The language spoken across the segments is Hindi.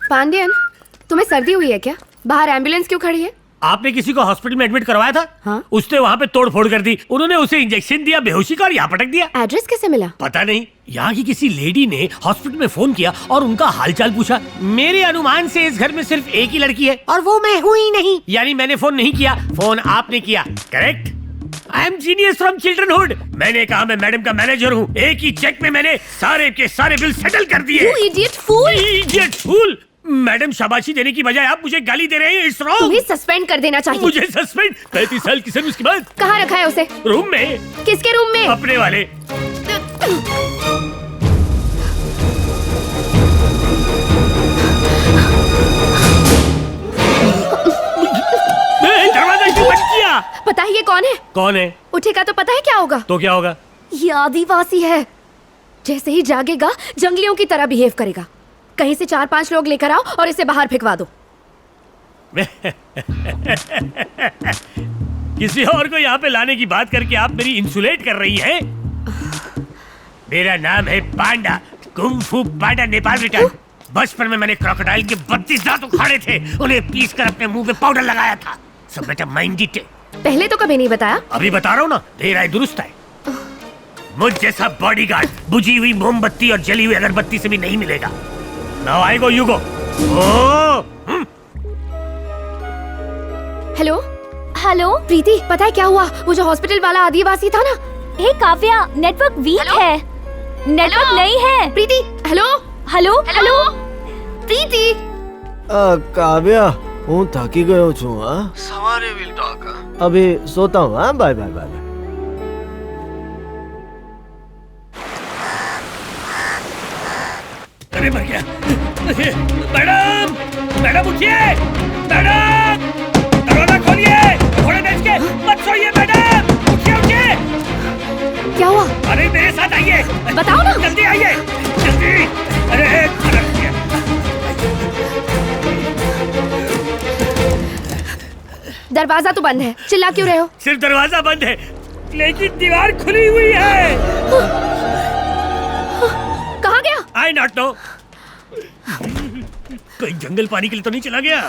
पांडियन, तुम्हें सर्दी हुई है क्या? बाहर एम्बुलेंस क्यों खड़ी है? आपने किसी को हॉस्पिटल में एडमिट करवाया था? हाँ? उसने वहाँ पे तोड़-फोड़ कर दी। उन्होंने उसे इंजेक्शन दिया, बेहोशी का, और यहाँ पटक दिया। एड्रेस कैसे मिला? पता नहीं। यहाँ की किसी लेडी ने हॉस्पिटल में फोन किया और उनका हालचाल पूछा। मेरे अनुमान से इस घर में सिर्फ एक ही लड़की है और वो मैं हूँ ही नहीं। यानी मैंने फोन नहीं किया, फोन आपने किया। Correct? I am genius from childhood. मैंने कहा मैं मैडम का मैनेजर हूँ। एक ही चेक में मैंने सारे के सारे बिल सेटल कर दिए। You idiot fool! Idiot fool! Madam, शाबाशी देने की बजाय आप मुझे गाली दे रहे हैं। It's wrong. तुम्हें सस्पेंड कर देना चाहिए। मुझे सस्पेंड? 35 साल की सर्विस के बाद। कहाँ रखा है उसे? रूम में। किसके रूम में? अपने वाले। दरवाजा क्यों बंद किया? पता है ये कौन है? कौन है? उठेगा तो पता है क्या होगा? तो क्या होगा? ये आदिवासी है। जैसे ही जागेगा जंगलियों की तरह बिहेव करेगा। कहीं से 4-5 लोग लेकर आओ और इसे बाहर फेंकवा दो। किसी और को यहाँ पे लाने की बात करके आप मेरी इंसुलेट कर रही हैं? मेरा नाम है पांडा, कुंग फू पांडा, नेपाल रिटर्न। बचपन में मैंने क्रोकोडाइल के 32 दांत उखाड़े थे। उन्हें पीस कर अपने मुंह पे पाउडर लगाया था। सब बेटा माइंडेड है। पहले तो कभी नहीं बताया। अभी बता रहा हूँ ना, तेरा दुरुस्त है। मुझ जैसा बॉडीगार्ड बुझी हुई मोमबत्ती और जली हुई अगरबत्ती से भी नहीं मिलेगा। Now I go, you go. Hello hello Preeti, पता है क्या हुआ? वो जो हॉस्पिटल वाला आदिवासी था ना। हे काव्या, नेटवर्क वीक है। नेटवर्क नहीं है। प्रीति, हेलो हेलो हेलो प्रीति। કાવ્યા, હું થાકી ગયો છું। હા, સવારે વિલ ટોક। અભી સોતા હું। હા, બાય બાય બાય। अरे मर गया। मैडम, मैडम उठिए। मैडम, दरवाजा खोलिए। थोड़े देर के मत सोइए मैडम। उठिए उठिए। क्या हुआ? अरे मेरे साथ आइए। बताओ ना। जल्दी आइए, जल्दी। अरे दरवाजा तो बंद है, चिल्ला क्यों रहे हो? सिर्फ दरवाजा बंद है, लेकिन दीवार खुली हुई है। कहाँ गया? आई नॉट नो। कहीं जंगल पानी के लिए तो नहीं चला गया?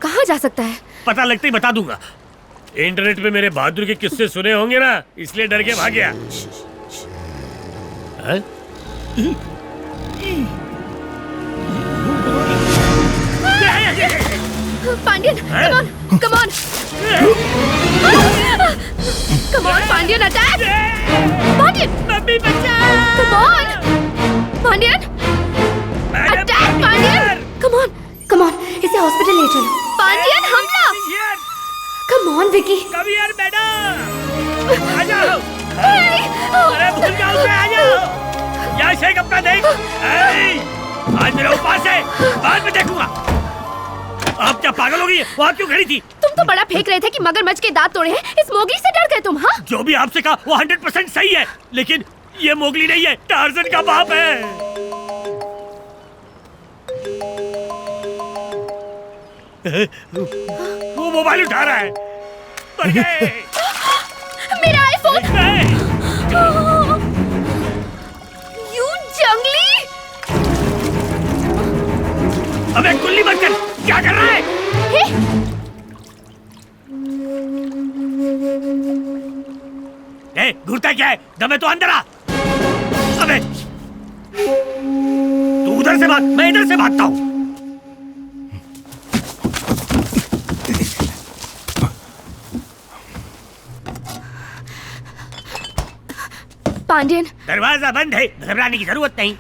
कहाँ जा सकता है? पता लगते ही बता दूंगा। इंटरनेट पे मेरे बहादुर के किस्से सुने होंगे ना, इसलिए डर के भाग गया। Pandian, come on, come on, come on, Pandian, attack! Pandian, mummy बचाओ! Come on, Pandian, attack, Pandian! Come on, come on, इसे हॉस्पिटल ले चलो। पांडियन, हमला! Come on, Vicky. Come here, madam. आ जाओ। अरे भूल जाओ उसे, आ जाओ। यहाँ शेख अपना देख। आज मेरा उपवास है, बाद में देखूंगा। आप क्या पागल हो गई? वहाँ क्यों खड़ी थी? तुम तो बड़ा फेंक रहे थे कि मगरमच्छ के दांत तोड़े हैं। इस मोगली से डर गए तुम? हाँ, जो भी आपसे कहा वो 100% सही है, लेकिन ये मोगली नहीं है, टार्ज़न का बाप है। वो मोबाइल उठा रहा है। मर गए। मेरा आईफोन। यू जंगली! अबे गुल्ली मत कर, क्या कर रहा है? घूरता क्या है? दमे तो अंदर आ। अबे तू उधर से भाग, मैं इधर से भागता हूँ। पांडियन, दरवाजा बंद है, घबराने की जरूरत नहीं।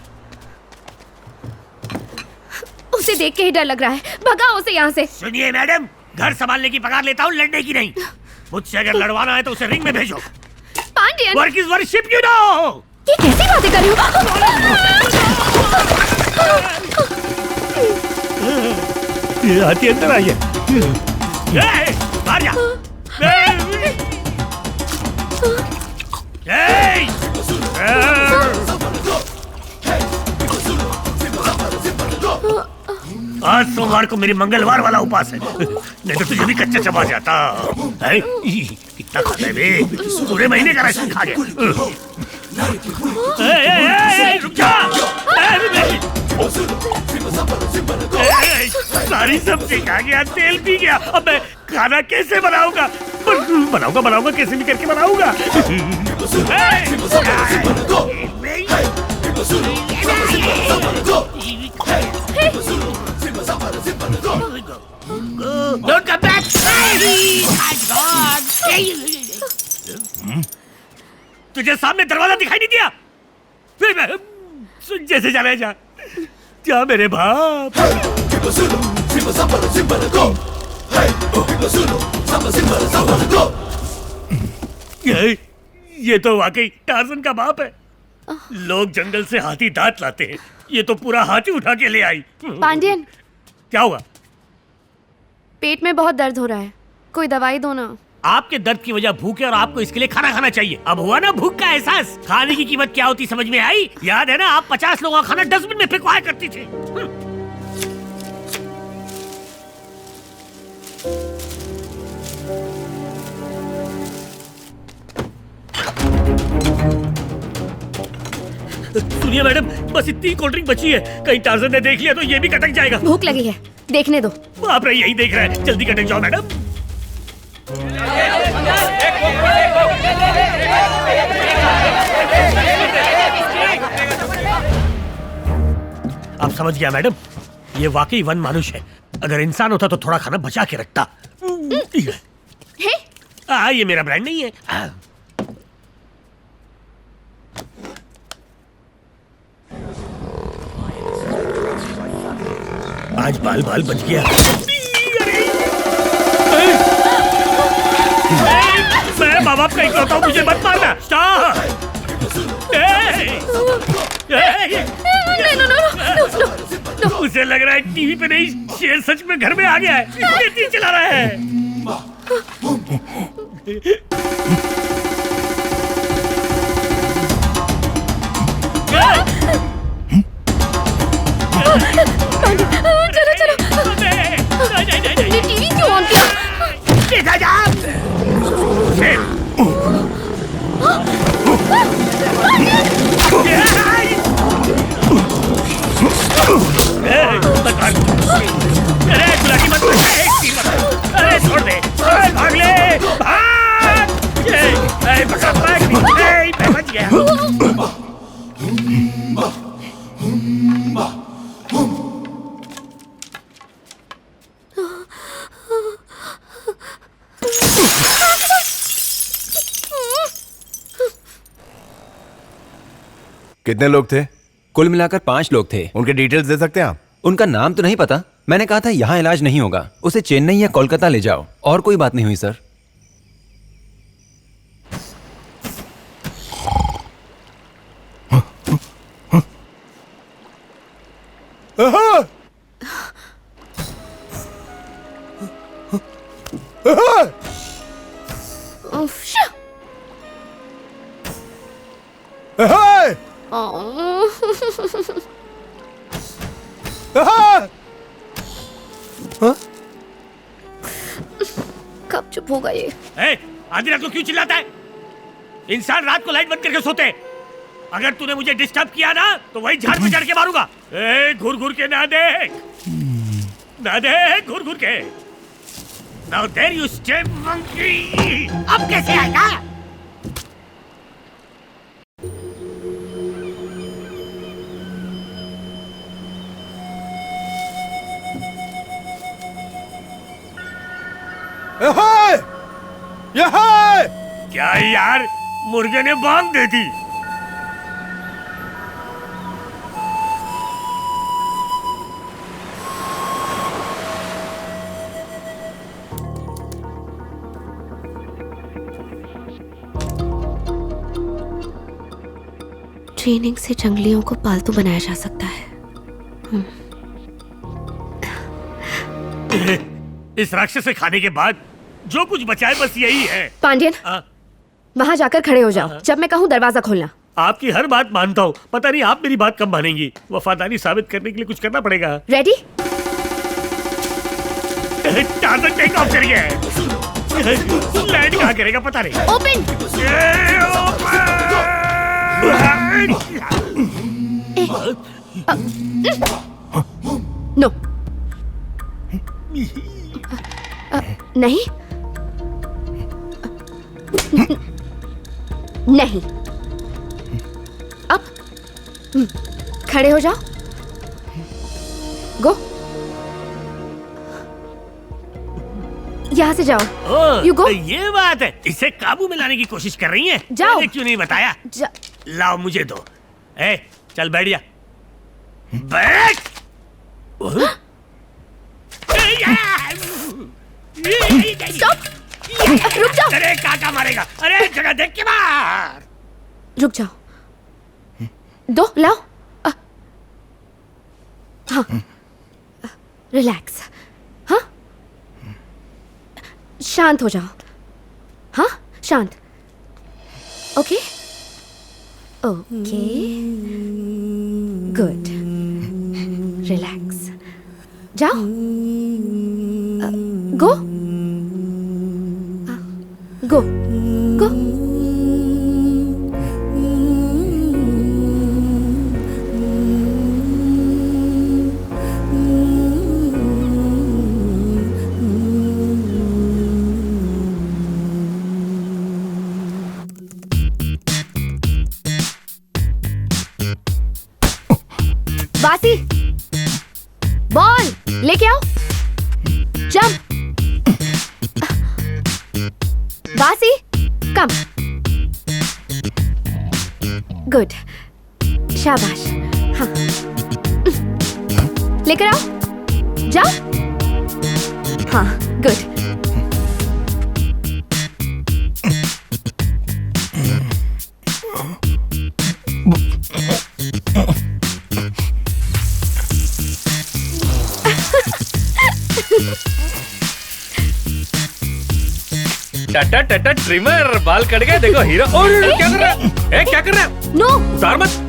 उसे देख के ही डर लग रहा है। भगाओ उसे यहाँ से। सुनिए मैडम, घर संभालने की पगार लेता हूँ, लड़ने की नहीं। मुझसे अगर लड़वाना है तो उसे रिंग में भेजो। Pandian, work is worship, you know. ये कैसी बातें कर रही हो? ये आती अंदर आई है। बाहर जा। आज सोमवार को मेरी मंगलवार वाला उपास है, नहीं तो तुझे भी कच्चा चबा जाता है। कितना खाता है बे? पूरे महीने का राशन खा गया। रुक जा। सब्जी खा गया, तेल पी गया, अब मैं खाना कैसे बनाऊंगा? बनाऊंगा कैसे भी करके बनाऊंगा। Don't come back! तुझे सामने दरवाजा दिखाई नहीं दिया? फिर मैं सुन जैसे चले जा मेरे बाप। ये तो वाकई टार्जन का बाप है। लोग जंगल से हाथी दांत लाते हैं, ये तो पूरा हाथी उठा के ले आई। पांडियन, क्या हुआ? पेट में बहुत दर्द हो रहा है, कोई दवाई दो ना। आपके दर्द की वजह भूख है और आपको इसके लिए खाना खाना चाहिए। अब हुआ ना भूख का एहसास? खाने की कीमत क्या होती समझ में आई? याद है ना, आप 50 लोगों का खाना डस्टबिन में फेंकवाया करती थी। सुनिए मैडम, बस इतनी कोल्ड ड्रिंक बची है, कहीं टार्जन ने देख लिया तो ये भी कटक जाएगा। भूख लगी है, देखने दो। आप यही देख रहे हैं, जल्दी कटक जाओ मैडम। आप समझ गया मैडम, ये वाकई वन मानुष है। अगर इंसान होता तो थोड़ा खाना बचा के रखता। ये मेरा ब्रांड नहीं है। आज बाल बाल बच गया। मैं माँ बाप का इकलौता हूँ, मुझे मत मारना। उसे लग रहा है टीवी पे नहीं, शेर सच में घर में आ गया है, इसलिए तीर चला रहा है। चलो तुमने टीवी क्यों ऑन किया? अरे छोड़ दे, भाग ले, भाग! बच गया। कितने लोग थे? कुल मिलाकर 5 लोग थे। उनके डिटेल्स दे सकते हैं आप? उनका नाम तो नहीं पता, मैंने कहा था यहाँ इलाज नहीं होगा, उसे चेन्नई या कोलकाता ले जाओ। और कोई बात नहीं हुई सर। कब चुप होगा ये? आधी रात को क्यों चिल्लाता है? इंसान रात को लाइट बंद करके सोते हैं। अगर तूने मुझे डिस्टर्ब किया ना तो वही झाड़ पे चढ़ के मारूंगा। घूर घूर के ना देख, घूर घूर के। Now there you stay, monkey. अब कैसे आएगा? क्या यार, मुर्गे ने बांग दे दी। ट्रेनिंग से जंगलियों को पालतू बनाया जा सकता है। इस राक्षस से खाने के बाद जो कुछ बचा है बस यही है। पांडियन, वहां जाकर खड़े हो जाओ। जब मैं कहूँ दरवाजा खोलना। आपकी हर बात मानता हूँ, पता नहीं आप मेरी बात कब मानेंगी। वफादारी साबित करने के लिए कुछ करना पड़ेगा। रेडी? टार्जन टेक ऑफ कर गया है। लैंड कहाँ करेगा पता नहीं। ओपन। नो। नहीं नहीं। अब खड़े हो जाओ। गो, यहाँ से जाओ। ओह, You go. तो ये बात है, इसे काबू में लाने की कोशिश कर रही हैं? जाओ। मैंने क्यों नहीं बताया? लाओ मुझे दो। ए, चल बैठ जा। बैठ। स्टॉप, रुक जाओ। अरे काका मारेगा। अरे जगह देख के मार। रुक जाओ। दो लाओ। हाँ, रिलैक्स। हाँ, शांत हो जाओ। हाँ, शांत। Okay okay, good. रिलैक्स। जाओ। गो गो गो। बासी, बॉल लेके आओ। जंप। बासी, कम। गुड, शाबाश। हाँ, लेकर आओ। जाओ। हाँ, गुड। टाटा टाटा ट्रिमर, बाल कट गए। देखो हीरो। क्या कर रहा है? क्या कर रहा है? नो, उतार मत।